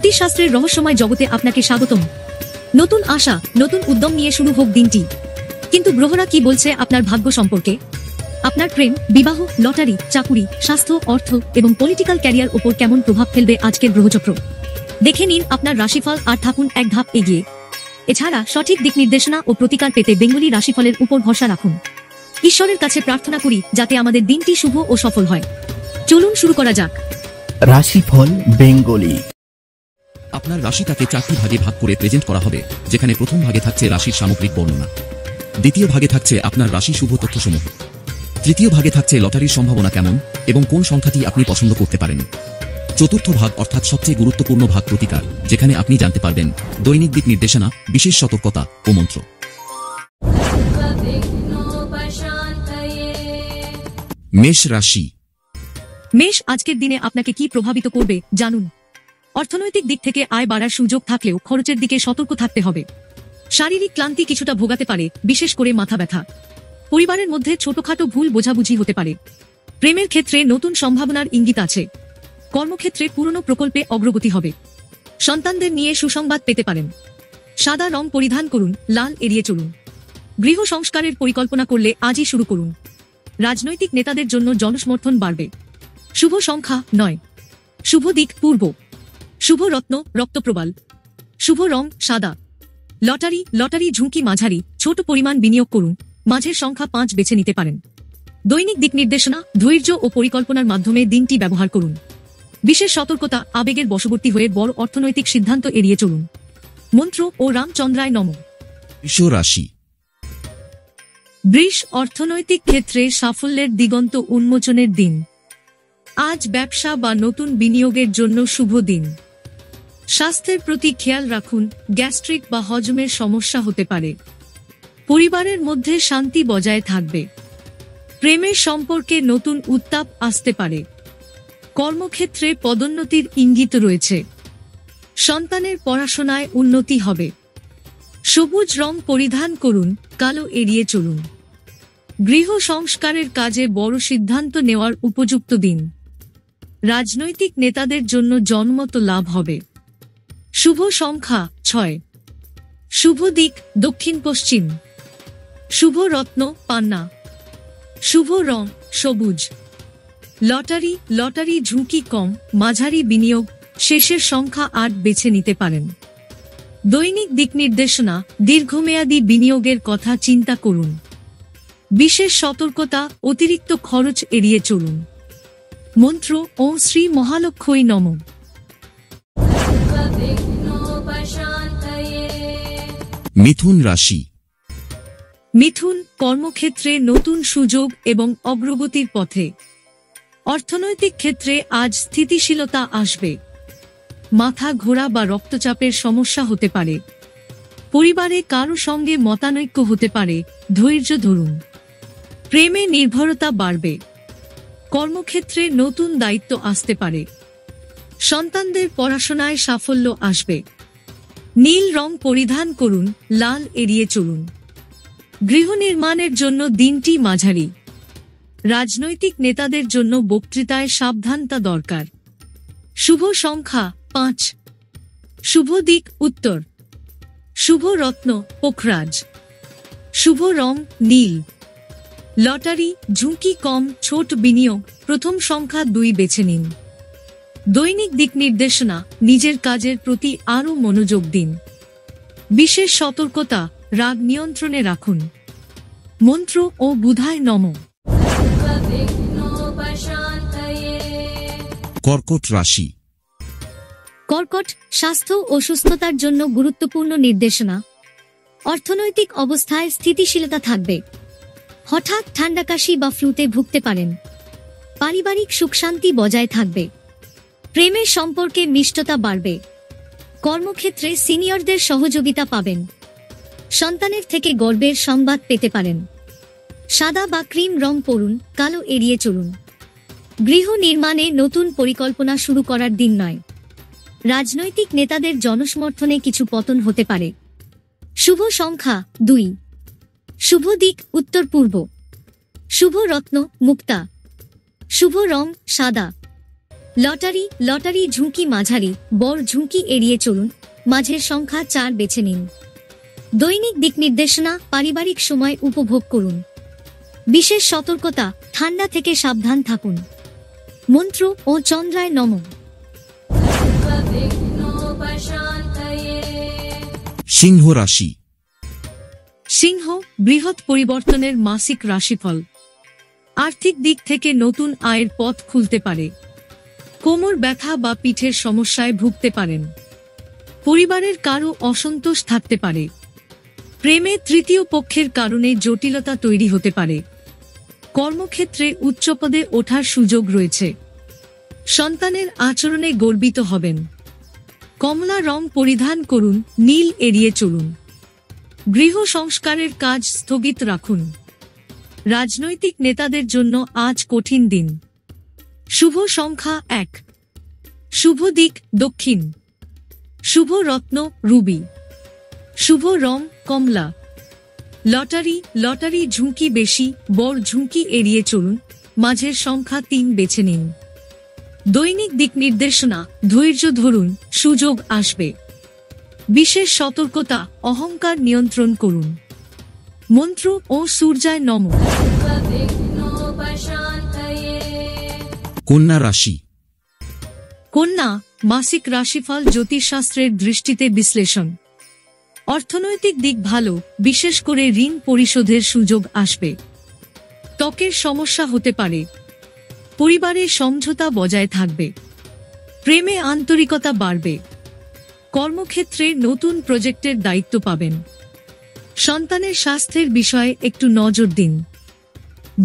জ্যোতিষশাস্ত্রের রহস্যময় জগতে আপনাকে স্বাগতম। নতুন আশা, নতুন উদ্যম নিয়ে শুরু হোক দিনটি। কিন্তু গ্রহরা কি বলছে আপনার ভাগ্য সম্পর্কে? আপনার প্রেম, বিবাহ, লটারি, চাকুরি, স্বাস্থ্য, অর্থ এবং পলিটিক্যাল ক্যারিয়ার ওপর কেমন প্রভাব ফেলবে আজকের গ্রহচক্র? দেখে নিন আপনার রাশিফল আর থাকুন এক ধাপ এগিয়ে। এছাড়া সঠিক দিক নির্দেশনা ও প্রতিকার পেতে বেঙ্গলি রাশিফলের উপর ভরসা রাখুন। ঈশ্বরের কাছে প্রার্থনা করি যাতে আমাদের দিনটি শুভ ও সফল হয়। চলুন শুরু করা যাক। রাশিফল বেঙ্গলি। আপনার রাশিটাকে 4টি ভাগে ভাগ করে প্রেজেন্ট করা হবে, যেখানে প্রথম ভাগে থাকছে রাশির সামগ্রিক বর্ণনা, দ্বিতীয় ভাগে থাকছে আপনার রাশি শুভ তথ্যসমূহ, তৃতীয় ভাগে থাকছে লটারির সম্ভাবনা কেমন এবং কোন সংখ্যাটি আপনি পছন্দ করতে পারেন, চতুর্থ ভাগ অর্থাৎ সবচেয়ে গুরুত্বপূর্ণ ভাগ প্রতিকার, যেখানে আপনি জানতে পারবেন দৈনিক দিক নির্দেশনা, বিশেষ সতর্কতা ও মন্ত্র। মেষ রাশি। মেষ আজকের দিনে আপনাকে কি প্রভাবিত করবে জানুন। অর্থনৈতিক দিক থেকে আয় বাড়ার সুযোগ থাকলেও খরচের দিকে সতর্ক থাকতে হবে। শারীরিক ক্লান্তি কিছুটা ভোগাতে পারে, বিশেষ করে মাথা ব্যথা। পরিবারের মধ্যে ছোটখাটো ভুল বোঝাবুঝি হতে পারে। প্রেমের ক্ষেত্রে নতুন সম্ভাবনার ইঙ্গিত আছে। কর্মক্ষেত্রে পুরনো প্রকল্পে অগ্রগতি হবে। সন্তানদের নিয়ে সুসংবাদ পেতে পারেন। সাদা রং পরিধান করুন, লাল এড়িয়ে চলুন। গৃহ সংস্কারের পরিকল্পনা করলে আজই শুরু করুন। রাজনৈতিক নেতাদের জন্য জনসমর্থন বাড়বে। শুভ সংখ্যা 9। শুভ দিক পূর্ব। শুভ রত্ন রক্তপ্রবাল। শুভ রং সাদা। লটারি ঝুঁকি মাঝারি, ছোট পরিমাণ বিনিয়োগ করুন। মাঝের সংখ্যা 5 বেছে নিতে পারেন। দৈনিক দিক নির্দেশনা, ধৈর্য ও পরিকল্পনার মাধ্যমে দিনটি ব্যবহার করুন। বিশেষ সতর্কতা, আবেগের বশবর্তী হয়ে বড় অর্থনৈতিক সিদ্ধান্ত এড়িয়ে চলুন। মন্ত্র ও রামচন্দ্রায় নমঃ। বৃষ রাশি। বৃষ অর্থনৈতিক ক্ষেত্রে সাফল্যের দিগন্ত উন্মোচনের দিন। আজ ব্যবসা বা নতুন বিনিয়োগের জন্য শুভ দিন। স্বাস্থ্যের প্রতি খেয়াল রাখুন, গ্যাস্ট্রিক বা হজমের সমস্যা হতে পারে। পরিবারের মধ্যে শান্তি বজায় থাকবে। প্রেমের সম্পর্কে নতুন উত্তাপ আসতে পারে। কর্মক্ষেত্রে পদোন্নতির ইঙ্গিত রয়েছে। সন্তানের পড়াশোনায় উন্নতি হবে। সবুজ রং পরিধান করুন, কালো এড়িয়ে চলুন। গৃহ সংস্কারের কাজে বড় সিদ্ধান্ত নেওয়ার উপযুক্ত দিন। রাজনৈতিক নেতাদের জন্য জনমত লাভ হবে। শুভ সংখ্যা 6। শুভ দিক দক্ষিণ পশ্চিম। শুভ রত্ন পান্না। শুভ রং সবুজ। লটারি ঝুঁকি কম, মাঝারি বিনিয়োগ, শেষের সংখ্যা 8 বেছে নিতে পারেন। দৈনিক দিক নির্দেশনা, দীর্ঘমেয়াদী বিনিয়োগের কথা চিন্তা করুন। বিশেষ সতর্কতা, অতিরিক্ত খরচ এড়িয়ে চলুন। মন্ত্র ওম শ্রী মহালক্ষ্মী নমঃ। মিথুন রাশি। মিথুন কর্মক্ষেত্রে নতুন সুযোগ এবং অগ্রগতির পথে। অর্থনৈতিক ক্ষেত্রে আজ স্থিতিশীলতা আসবে। মাথা ঘোরা বা রক্তচাপের সমস্যা হতে পারে। পরিবারে কারো সঙ্গে মতানৈক্য হতে পারে, ধৈর্য ধরুন। প্রেমে নির্ভরতা বাড়বে। কর্মক্ষেত্রে নতুন দায়িত্ব আসতে পারে। সন্তানদের পড়াশোনায় সাফল্য আসবে। নীল রং পরিধান করুন, লাল এড়িয়ে চলুন। গৃহ নির্মাণের জন্য দিনটি মাঝারি। রাজনৈতিক নেতাদের জন্য বক্তৃতায় সাবধানতা দরকার। শুভ সংখ্যা 5। শুভ দিক উত্তর। শুভ রত্ন পোখরাজ। শুভ রং নীল। লটারি ঝুঁকি কম, ছোট বিনিয়োগ, প্রথম সংখ্যা 2 বেছে নিন। দৈনিক দিক নির্দেশনা, নিজের কাজের প্রতি আরও মনোযোগ দিন। বিশেষ সতর্কতা, রাগ নিয়ন্ত্রণে রাখুন। মন্ত্র ও বুধায় নমঃ। কর্কট রাশি। কর্কট স্বাস্থ্য ও সুস্থতার জন্য গুরুত্বপূর্ণ নির্দেশনা। অর্থনৈতিক অবস্থায় স্থিতিশীলতা থাকবে। হঠাৎ ঠান্ডা কাশি বা ফ্লুতে ভুগতে পারেন। পারিবারিক সুখ শান্তি বজায় থাকবে। প্রেমের সম্পর্কে মিষ্টতা বাড়বে। কর্মক্ষেত্রে সিনিয়রদের সহযোগিতা পাবেন। সন্তানের থেকে গর্বের সংবাদ পেতে পারেন। সাদা বা ক্রিম রং পরুন, কালো এড়িয়ে চলুন। গৃহ নির্মাণে নতুন পরিকল্পনা শুরু করার দিন নয়। রাজনৈতিক নেতাদের জনসমর্থনে কিছু পতন হতে পারে। শুভ সংখ্যা 2। শুভ দিক উত্তর পূর্ব। শুভ রত্ন মুক্তা। শুভ রং সাদা। লটারি লটারি ঝুঁকি মাঝারি, বড় ঝুঁকি এড়িয়ে চলুন, মাঝের সংখ্যা 4 বেছে নিন। দৈনিক দিক নির্দেশনা, পারিবারিক সময় উপভোগ করুন। বিশেষ সতর্কতা, ঠান্ডা থেকে সাবধান থাকুন। মন্ত্র ও চন্দ্রায় নমঃ। সিংহ রাশি। সিংহ, বৃহৎ পরিবর্তনের মাসিক রাশিফল। আর্থিক দিক থেকে নতুন আয়ের পথ খুলতে পারে। কোমর ব্যথা বা পিঠের সমস্যায় ভুগতে পারেন। পরিবারের কারো অসন্তোষ থাকতে পারে। প্রেমে তৃতীয় পক্ষের কারণে জটিলতা তৈরি হতে পারে। কর্মক্ষেত্রে উচ্চপদে ওঠার সুযোগ রয়েছে। সন্তানের আচরণে গর্বিত হবেন। কমলা রং পরিধান করুন, নীল এড়িয়ে চলুন। গৃহ সংস্কারের কাজ স্থগিত রাখুন। রাজনৈতিক নেতাদের জন্য আজ কঠিন দিন। শুভ সংখ্যা 1। শুভ দিক দক্ষিণ। শুভ রত্ন রুবি। শুভ রং কমলা। লটারি লটারি ঝুঁকি বেশি, বড় ঝুঁকি এড়িয়ে চলুন, মাঝের সংখ্যা 3 বেছে নিন। দৈনিক দিক নির্দেশনা, ধৈর্য ধরুন, সুযোগ আসবে। বিশেষ সতর্কতা, অহংকার নিয়ন্ত্রণ করুন। মন্ত্র ও সূর্যায় নমঃ। কন্যা রাশি। কন্যা, মাসিক রাশিফল জ্যোতিষশাস্ত্রের দৃষ্টিতে বিশ্লেষণ। অর্থনৈতিক দিক ভালো, বিশেষ করে ঋণ পরিশোধের সুযোগ আসবে। ত্বকের সমস্যা হতে পারে। পরিবারের সমঝোতা বজায় থাকবে। প্রেমে আন্তরিকতা বাড়বে। কর্মক্ষেত্রে নতুন প্রজেক্টের দায়িত্ব পাবেন। সন্তানের স্বাস্থ্যের বিষয়ে একটু নজর দিন।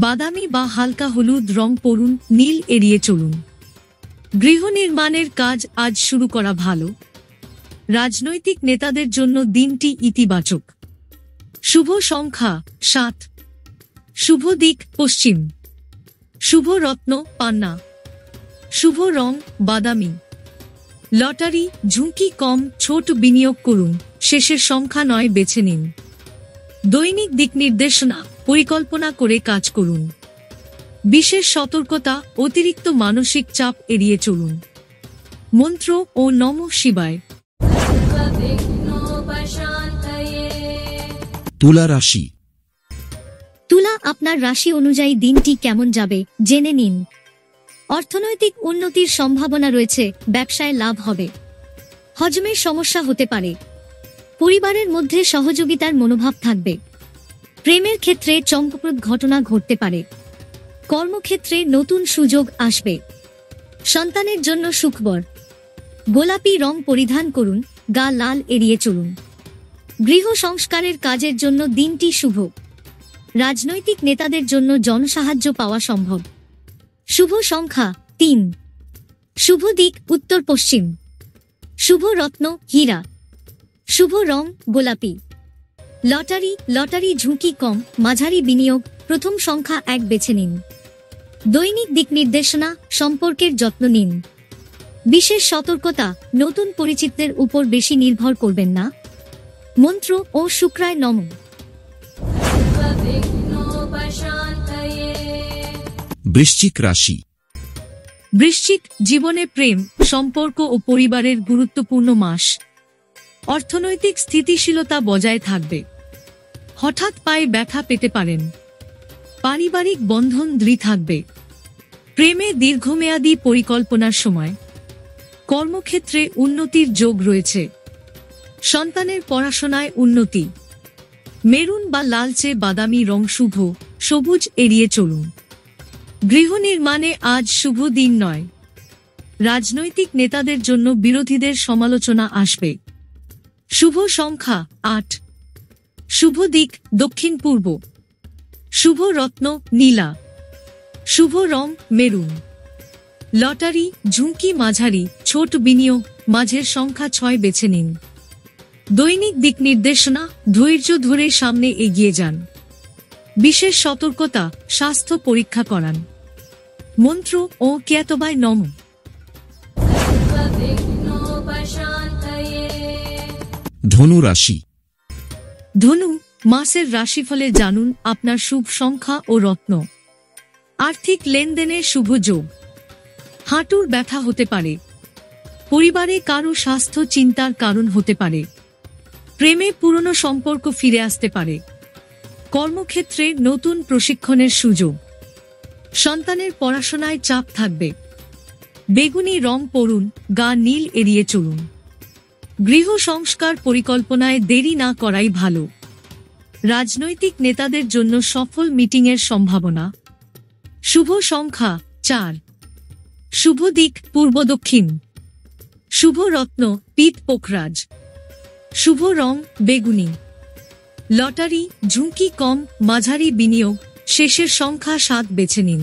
বাদামি বা হালকা হলুদ রং পরুন, নীল এড়িয়ে চলুন। গৃহ নির্মাণের কাজ আজ শুরু করা ভালো। রাজনৈতিক নেতাদের জন্য দিনটি ইতিবাচক। শুভ সংখ্যা 7। শুভ দিক পশ্চিম। শুভ রত্ন পান্না। শুভ রং বাদামি। লটারি ঝুঁকি কম, ছোট বিনিয়োগ করুন, শেষের সংখ্যা 9 বেছে নিন। দৈনিক দিক নির্দেশনা, পরিকল্পনা করে কাজ করুন। বিশেষ সতর্কতা, অতিরিক্ত মানসিক চাপ এড়িয়ে চলুন। মন্ত্র ও নমঃ শিবায়। তুলা রাশি। তুলা, আপনার রাশি অনুযায়ী দিনটি কেমন যাবে জেনে নিন। অর্থনৈতিক উন্নতির সম্ভাবনা রয়েছে, ব্যবসায় লাভ হবে। হজমের সমস্যা হতে পারে। পরিবারের মধ্যে সহযোগিতার মনোভাব থাকবে। প্রেমের ক্ষেত্রে চমকপ্রদ ঘটনা ঘটতে পারে। কর্মক্ষেত্রে নতুন সুযোগ আসবে। সন্তানের জন্য সুখবর। গোলাপি রং পরিধান করুন, গা লাল এড়িয়ে চলুন। গৃহ সংস্কারের কাজের জন্য দিনটি শুভ। রাজনৈতিক নেতাদের জন্য জনসাহায্য পাওয়া সম্ভব। শুভ সংখ্যা 3। শুভ দিক উত্তর পশ্চিম। শুভ রত্ন হীরা। শুভ রং গোলাপি। লটারি লটারি ঝুঁকি কম, মাঝারি বিনিয়োগ, প্রথম সংখ্যা 1 বেছে নিন। দৈনিক দিক নির্দেশনা, সম্পর্কের যত্ন নিন। বিশেষ সতর্কতা, নতুন পরিচিতদের উপর বেশি নির্ভর করবেন না। মন্ত্র ও শুক্রায় নমঃ। বৃশ্চিক রাশি। বৃশ্চিক, জীবনে প্রেম, সম্পর্ক ও পরিবারের গুরুত্বপূর্ণ মাস। অর্থনৈতিক স্থিতিশীলতা বজায় থাকবে। হঠাৎ পায়ে ব্যথা পেতে পারেন। পারিবারিক বন্ধন দৃঢ় থাকবে। প্রেমে দীর্ঘমেয়াদী পরিকল্পনার সময়। কর্মক্ষেত্রে উন্নতির যোগ রয়েছে। সন্তানের পড়াশোনায় উন্নতি। মেরুন বা লালচে বাদামি রং শুভ, সবুজ এড়িয়ে চলুন। গৃহ নির্মাণে আজ শুভ দিন নয়। রাজনৈতিক নেতাদের জন্য বিরোধীদের সমালোচনা আসবে। শুভ সংখ্যা 8। শুভ দিক দক্ষিণ পূর্ব। শুভ রত্ন নীলা। শুভ রং মেরুন। লটারি ঝুঁকি মাঝারি, ছোট বিনিয়োগ, মাঝের সংখ্যা 6 বেছে নিন। দৈনিক দিক নির্দেশনা, ধৈর্য ধরে সামনে এগিয়ে যান। বিশেষ সতর্কতা, স্বাস্থ্য পরীক্ষা করান। মন্ত্র ও ক্যাতবায় নমঃ। ধনু রাশি। ধনু, মাসের রাশিফলে জানুন আপনার শুভ সংখ্যা ও রত্ন। আর্থিক লেনদেনের শুভ যোগ। হাঁটুর ব্যথা হতে পারে। পরিবারে কারো স্বাস্থ্য চিন্তার কারণ হতে পারে। প্রেমে পুরনো সম্পর্ক ফিরে আসতে পারে। কর্মক্ষেত্রে নতুন প্রশিক্ষণের সুযোগ। সন্তানের পড়াশোনায় চাপ থাকবে। বেগুনি রং পরুন, গা নীল এড়িয়ে চলুন। গৃহ সংস্কার পরিকল্পনায় দেরি না করাই ভালো। রাজনৈতিক নেতাদের জন্য সফল মিটিংয়ের সম্ভাবনা। শুভ সংখ্যা 4। শুভ দিক পূর্ব দক্ষিণ। শুভ রত্ন পিত পোখরাজ। শুভ রং বেগুনি। লটারি ঝুঁকি কম, মাঝারি বিনিয়োগ, শেষের সংখ্যা 7 বেছে নিন।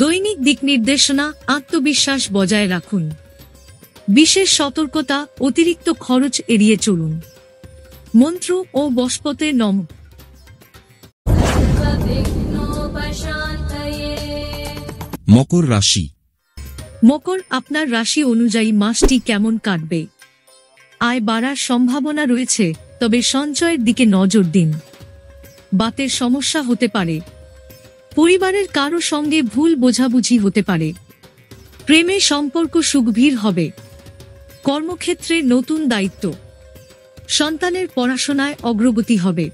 দৈনিক দিক নির্দেশনা, আত্মবিশ্বাস বজায় রাখুন। বিশেষ সতর্কতা, অতিরিক্ত খরচ এড়িয়ে চলুন। মন্ত্র ও বশপতে নমঃ। মকর রাশি। মকর, আপনার রাশি অনুযায়ী মাসটি কেমন কাটবে? আয় বাড়ার সম্ভাবনা রয়েছে, তবে সঞ্চয়ের দিকে নজর দিন। বাতের সমস্যা হতে পারে। পরিবারের কারো সঙ্গে ভুল বোঝাবুঝি হতে পারে। প্রেমে সম্পর্ক সুগভীর হবে। কর্মক্ষেত্রে নতুন দায়িত্ব। সন্তানের পড়াশোনায় অগ্রগতি হবে।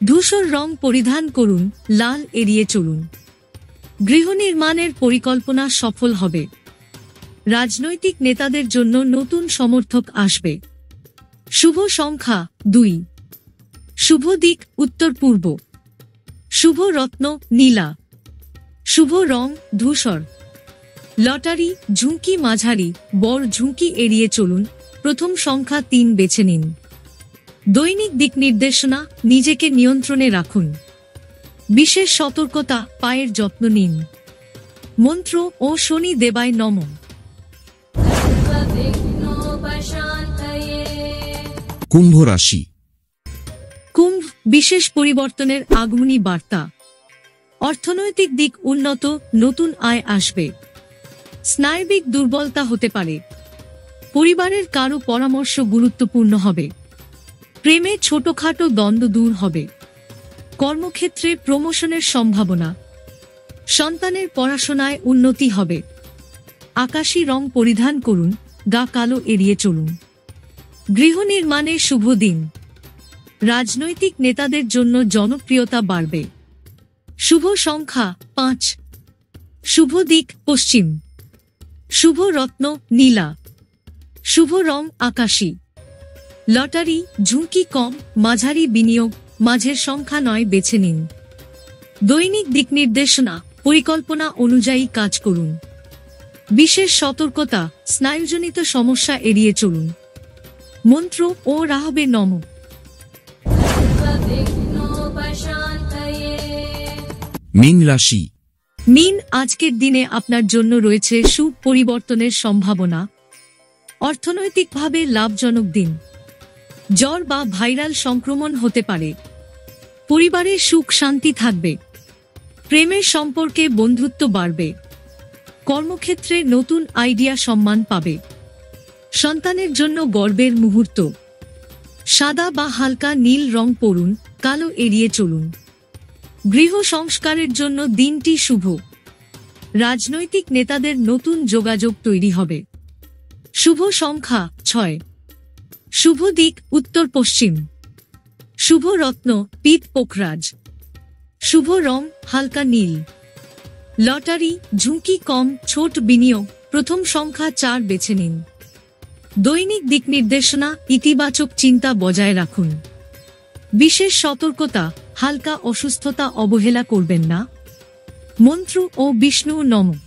ধূসর রং পরিধান করুন, লাল এড়িয়ে চলুন। গৃহ নির্মাণের পরিকল্পনা সফল হবে। রাজনৈতিক নেতাদের জন্য নতুন সমর্থক আসবে। শুভ সংখ্যা 2। শুভ দিক উত্তর পূর্ব। শুভ রত্ন নীলা। শুভ রং ধূসর। লটারি ঝুঁকি মাঝারি, বড় ঝুঁকি এড়িয়ে চলুন। প্রথম সংখ্যা 3 বেছে নিন। দৈনিক দিক নির্দেশনা, নিজেকে নিয়ন্ত্রণে রাখুন। বিশেষ সতর্কতা, পায়ের যত্ন নিন। মন্ত্র ও শনি দেবায় নমঃ। কুম্ভ রাশি। কুম্ভ, বিশেষ পরিবর্তনের আগমনী বার্তা। অর্থনৈতিক দিক উন্নত, নতুন আয় আসবে। স্নায়বিক দুর্বলতা হতে পারে। পরিবারের কারো পরামর্শ গুরুত্বপূর্ণ হবে। প্রেমে ছোটখাটো দ্বন্দ্ব দূর হবে। কর্মক্ষেত্রে প্রমোশনের সম্ভাবনা। সন্তানের পড়াশোনায় উন্নতি হবে। আকাশী রং পরিধান করুন, গা কালো এড়িয়ে চলুন। গৃহ নির্মাণে শুভ দিন। রাজনৈতিক নেতাদের জন্য জনপ্রিয়তা বাড়বে। শুভ সংখ্যা 5। শুভ দিক পশ্চিম। শুভ রত্ন নীলা। শুভ রং আকাশী। লটারি ঝুঁকি কম, মাঝারি বিনিয়োগ, মাঝের সংখ্যা 9 বেছে নিন। দৈনিক দিক নির্দেশনা, পরিকল্পনা অনুযায়ী কাজ করুন। বিশেষ সতর্কতা, স্নায়ুজনিত সমস্যা এড়িয়ে চলুন। মন্ত্র ও রাহবে নমঃ। মীন রাশি। মীন, আজকের দিনে আপনার জন্য রয়েছে সুখ পরিবর্তনের সম্ভাবনা। অর্থনৈতিকভাবে লাভজনক দিন। জ্বর বা ভাইরাল সংক্রমণ হতে পারে। পরিবারে সুখ শান্তি থাকবে। প্রেমের সম্পর্কে বন্ধুত্ব বাড়বে। কর্মক্ষেত্রে নতুন আইডিয়া সম্মান পাবে। সন্তানের জন্য গর্বের মুহূর্ত। সাদা বা হালকা নীল রং পরুন, কালো এড়িয়ে চলুন। গৃহ সংস্কারের জন্য দিনটি শুভ। রাজনৈতিক নেতাদের নতুন যোগাযোগ তৈরি হবে। শুভ সংখ্যা 6। শুভ দিক উত্তর পশ্চিম। শুভ রত্ন পিত পোখরাজ। শুভ রং হালকা নীল। লটারি ঝুঁকি কম, ছোট বিনিয়োগ, প্রথম সংখ্যা 4 বেছে নিন। দৈনিক দিক নির্দেশনা, ইতিবাচক চিন্তা বজায় রাখুন। বিশেষ সতর্কতা, হালকা অসুস্থতা অবহেলা করবেন না। মন্ত্র ও বিষ্ণু নমঃ।